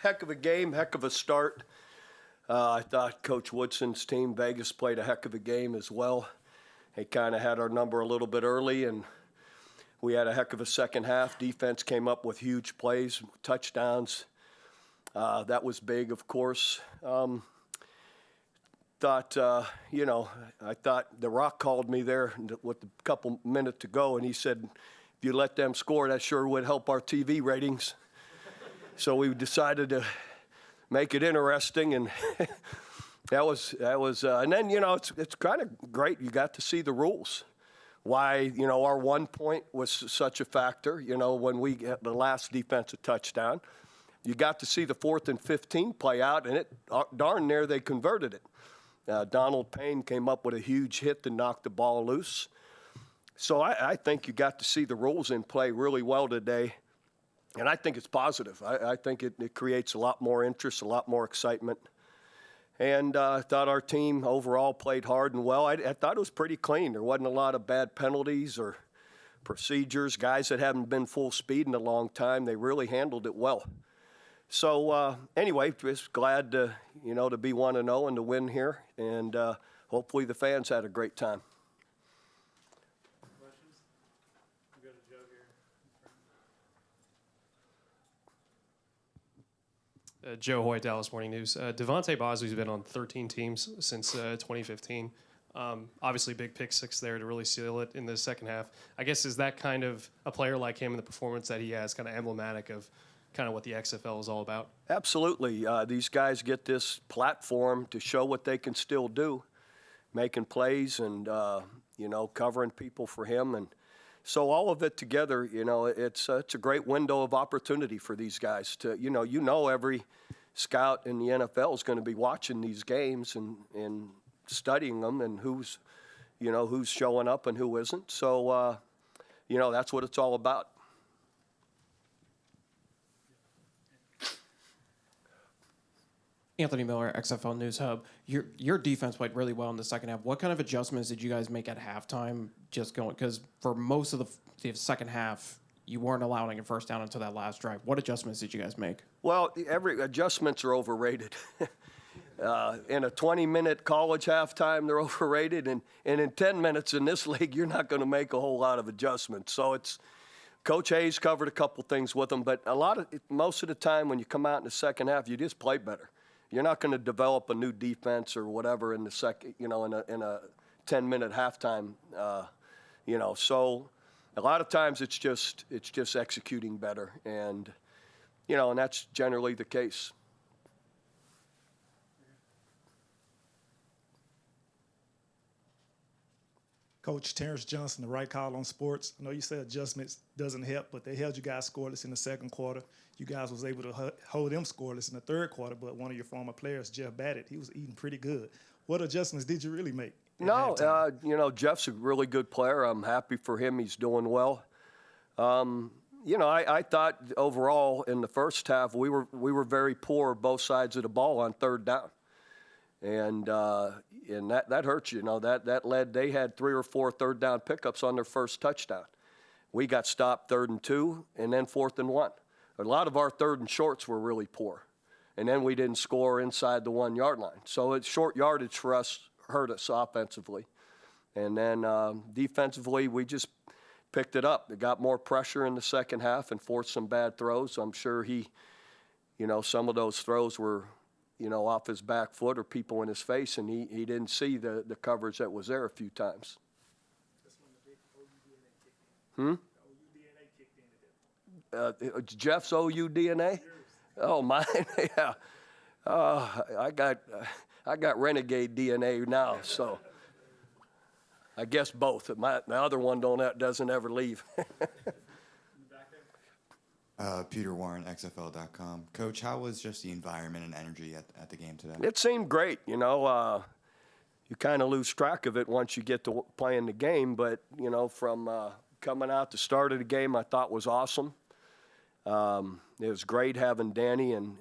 Heck of a game, heck of a start. I thought Coach Woodson's team, Vegas, played a heck of a game as well. They kind of had our number a little bit early, and we had a heck of a second half. Defense came up with huge plays, touchdowns. That was big, of course. I thought The Rock called me there with a couple minutes to go, and he said, if you let them score, that sure would help our TV ratings. So we decided to make it interesting, and that was. And then it's kind of great. You got to see the rules. Why our 1 point was such a factor. When we got the last defensive touchdown, you got to see the 4th and 15 play out, and darn near they converted it. Donald Payne came up with a huge hit to knock the ball loose. So I think you got to see the rules in play really well today. And I think it's positive. I think it creates a lot more interest, a lot more excitement. And I thought our team overall played hard and well. I thought it was pretty clean. There wasn't a lot of bad penalties or procedures. Guys that haven't been full speed in a long time, they really handled it well. So anyway, just glad to be 1-0 and to win here. And hopefully the fans had a great time. Joe Hoyt, Dallas Morning News. Devontae Bosley's been on 13 teams since 2015. Obviously, big pick six there to really seal it in the second half. I guess is that kind of a player like him and the performance that he has kind of emblematic of kind of what the XFL is all about? Absolutely. These guys get this platform to show what they can still do, making plays and, covering people for him. And so all of it together, it's a great window of opportunity for these guys to, every scout in the NFL is going to be watching these games and studying them and who's showing up and who isn't. So, that's what it's all about. Anthony Miller, XFL News Hub. Your defense played really well in the second half. What kind of adjustments did you guys make at halftime? Because for most of the second half, you weren't allowing a first down until that last drive. What adjustments did you guys make? Well, every adjustments are overrated. In a 20-minute college halftime, they're overrated, and in 10 minutes in this league, you're not going to make a whole lot of adjustments. So it's Coach Hayes covered a couple things with them, but most of the time when you come out in the second half, you just play better. You're not going to develop a new defense or whatever in the second, in a 10-minute halftime, So a lot of times it's just executing better, and and that's generally the case. Coach Terrence Johnson, the right call on sports. I know you said adjustments doesn't help, but they held you guys scoreless in the second quarter. You guys was able to hold them scoreless in the third quarter, but one of your former players, Jeff Badditt, he was eating pretty good. What adjustments did you really make? No, Jeff's a really good player. I'm happy for him. He's doing well. I thought overall in the first half we were very poor both sides of the ball on third down. And that hurts you. That led, they had 3 or 4 third down pickups on their first touchdown. We got stopped 3rd and 2 and then 4th and 1. A lot of our 3rd and shorts were really poor. And then we didn't score inside the 1-yard line. So it's short yardage for us hurt us offensively. And then defensively, we just picked it up. It got more pressure in the second half and forced some bad throws. I'm sure some of those throws were off his back foot or people in his face, and he didn't see the coverage that was there a few times. Jeff's OU DNA? Oh, mine? Yeah. I got Renegade DNA now, so I guess both. My other one doesn't ever leave. Peter Warren, XFL.com. Coach, how was just the environment and energy at the game today? It seemed great. You kind of lose track of it once you get to playing the game. But, from coming out, the start of the game I thought was awesome. It was great having Danny and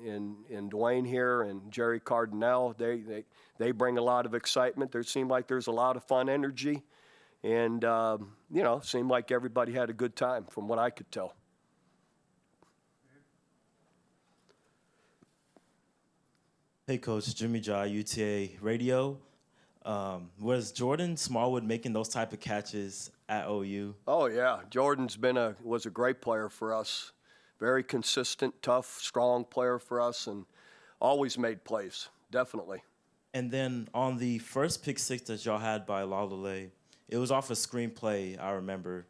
Dwayne here and Jerry Cardinale. They bring a lot of excitement. There seemed like there's a lot of fun energy. And, seemed like everybody had a good time from what I could tell. Hey, Coach. Jimmy Jai, UTA Radio. Was Jordan Smallwood making those type of catches at OU? Oh yeah, Jordan's was a great player for us. Very consistent, tough, strong player for us, and always made plays. Definitely. And then on the first pick six that y'all had by Lalale, it was off a screenplay, I remember.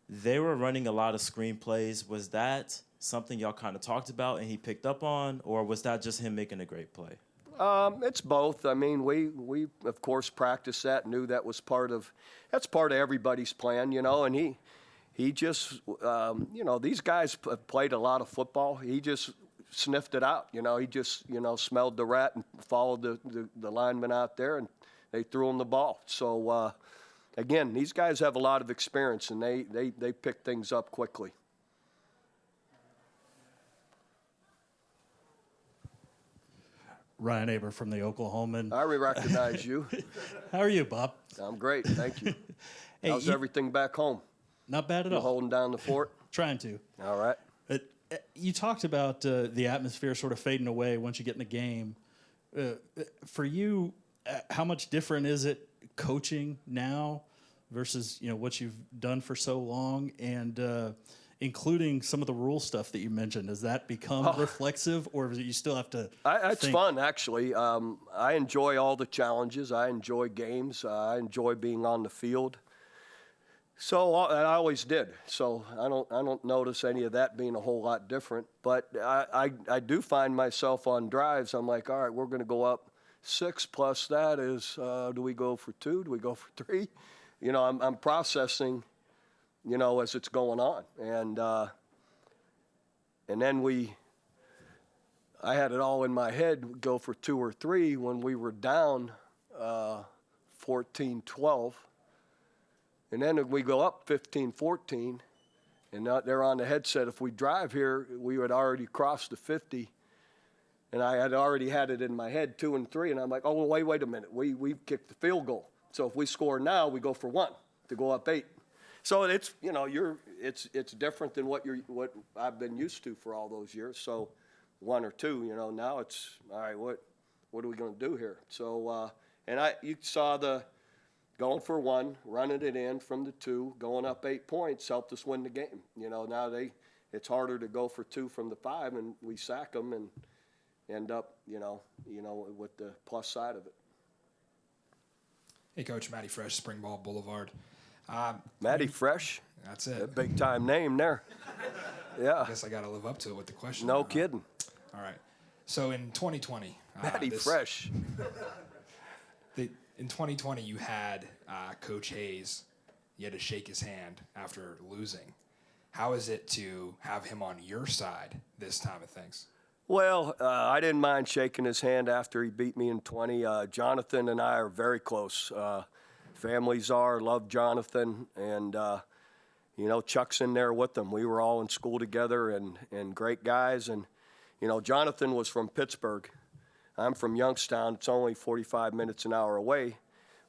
They were running a lot of screenplays. Was that something y'all kind of talked about and he picked up on, or was that just him making a great play? It's both. I mean, we of course practiced that, knew that's part of everybody's plan, and he just, these guys have played a lot of football. He just sniffed it out, he just, smelled the rat and followed the lineman out there, and they threw him the ball. So, again, these guys have a lot of experience, and they pick things up quickly. Ryan Aber from the Oklahoman. I recognize you. How are you, Bob? I'm great, thank you. Hey, How's everything back home? Not bad at You all. holding down the fort? Trying to. All right. You talked about the atmosphere sort of fading away once you get in the game. For you, how much different is it coaching now versus what you've done for so long, and including some of the rule stuff that you mentioned? Has that become reflexive, or is it you still have to? It's fun, actually. I enjoy all the challenges. I enjoy games. I enjoy being on the field. So I always did. So I don't notice any of that being a whole lot different. But I do find myself on drives. I'm like, all right, we're going to go up 6 plus that is. Do we go for 2? Do we go for 3? I'm processing. As it's going on, and then I had it all in my head, go for 2 or 3 when we were down 14-12, and then we go up 15-14, and they're on the headset. If we drive here, we had already crossed the 50, and I had already had it in my head 2 and 3, and I'm like, oh, well, wait a minute, we kicked the field goal, so if we score now, we go for 1 to go up 8. So it's it's different than what I've been used to for all those years. So 1 or 2, now it's all right. What are we going to do here? So you saw the going for 1, running it in from the 2, going up 8 points helped us win the game. Now it's harder to go for 2 from the 5, and we sack them and end up with the plus side of it. Hey, Coach, Matty Fresh, Spring Ball Boulevard. Matty Fresh. That's it. A big time name there. Yeah. I guess I got to live up to it with the question. No kidding. All right. So in 2020, Matty Fresh. In 2020, you had Coach Hayes. You had to shake his hand after losing. How is it to have him on your side this time of things? Well, I didn't mind shaking his hand after he beat me in 20. Jonathan and I are very close. Families love Jonathan, and Chuck's in there with them. We were all in school together, and great guys. And Jonathan was from Pittsburgh. I'm from Youngstown. It's only 45 minutes an hour away.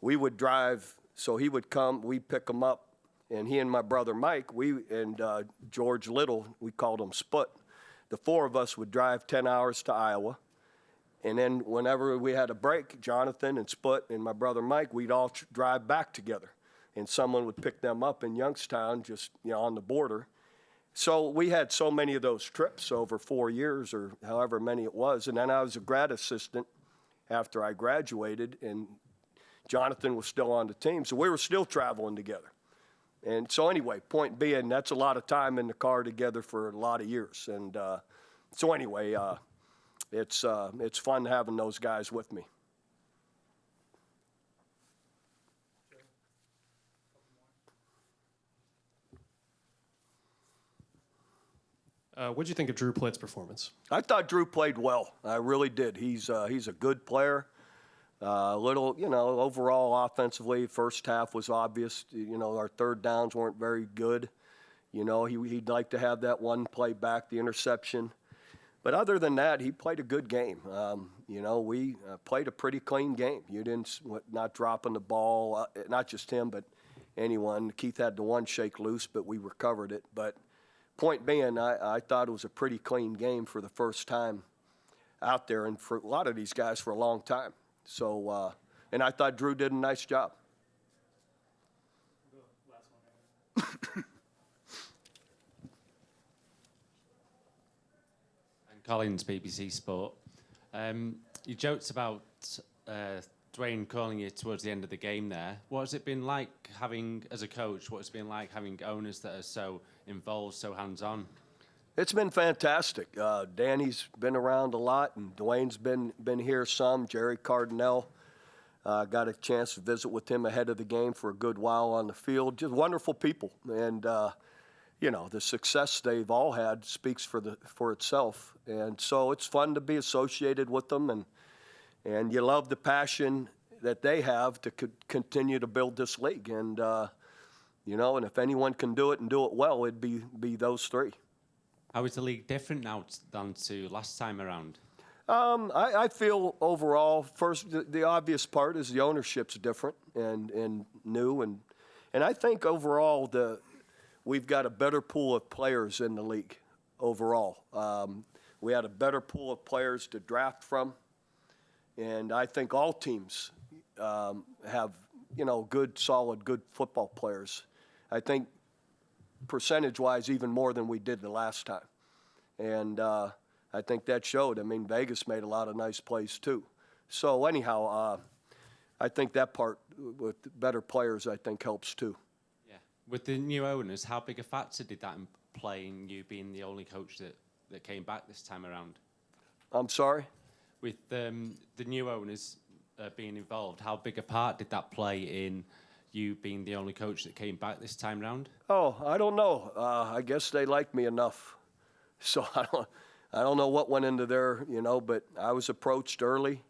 We would drive, so he would come. We'd pick him up, and he and my brother Mike, and George Little, we called him Sput. The 4 of us would drive 10 hours to Iowa. And then whenever we had a break, Jonathan and Sput and my brother Mike, we'd all drive back together. And someone would pick them up in Youngstown, just on the border. So we had so many of those trips over 4 years or however many it was. And then I was a grad assistant after I graduated, and Jonathan was still on the team. So we were still traveling together. And so anyway, point being, that's a lot of time in the car together for a lot of years. And so anyway, it's fun having those guys with me. What'd you think of Drew Plitt's performance? I thought Drew played well. I really did. He's a good player. Overall offensively, first half was obvious. Our third downs weren't very good. He'd like to have that one play back, the interception. But other than that, he played a good game. We played a pretty clean game. You didn't, not dropping the ball, not just him, but anyone. Keith had the one shake loose, but we recovered it. But point being, I thought it was a pretty clean game for the first time out there, and for a lot of these guys for a long time. So, and I thought Drew did a nice job. Collins, BBC Sport. You joked about Dwayne calling you towards the end of the game there. What has it been like having, as a coach, what has it been like having owners that are so involved, so hands-on? It's been fantastic. Danny's been around a lot, and Dwayne's been here some. Jerry Cardinell, got a chance to visit with him ahead of the game for a good while on the field. Just wonderful people, and you know, the success they've all had speaks for itself. And so it's fun to be associated with them, and you love the passion that they have to continue to build this league. And you know, and if anyone can do it and do it well, it'd be those three. How is the league different now than to last time around? I feel overall, first, the obvious part is the ownership's different and new, and I think overall we've got a better pool of players in the league overall. We had a better pool of players to draft from, and I think all teams have, you know, good, solid, good football players. I think percentage-wise even more than we did the last time. And I think that showed. I mean, Vegas made a lot of nice plays too. So anyhow, I think that part with better players, I think, helps too. Yeah. With the new owners, how big a factor did that play in you being the only coach that came back this time around? I'm sorry? With the new owners being involved, how big a part did that play in you being the only coach that came back this time round? Oh, I don't know. I guess they like me enough. So I don't know what went into there, you know, but I was approached early.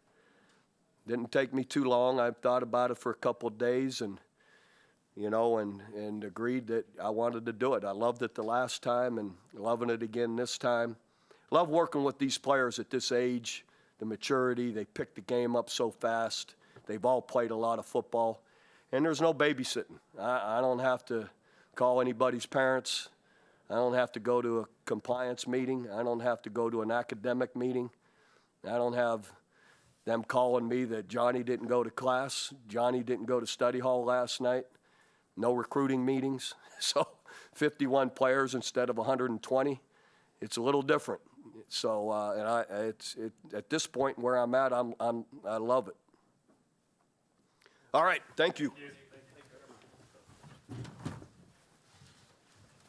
Didn't take me too long. I thought about it for a couple of days and, you know, and agreed that I wanted to do it. I loved it the last time and loving it again this time. Love working with these players at this age, the maturity. They pick the game up so fast. They've all played a lot of football. And there's no babysitting. I don't have to call anybody's parents. I don't have to go to a compliance meeting. I don't have to go to an academic meeting. I don't have them calling me that Johnny didn't go to class. Johnny didn't go to study hall last night. No recruiting meetings. So 51 players instead of 120. It's a little different. So and at this point where I'm at, I love it. All right, thank you.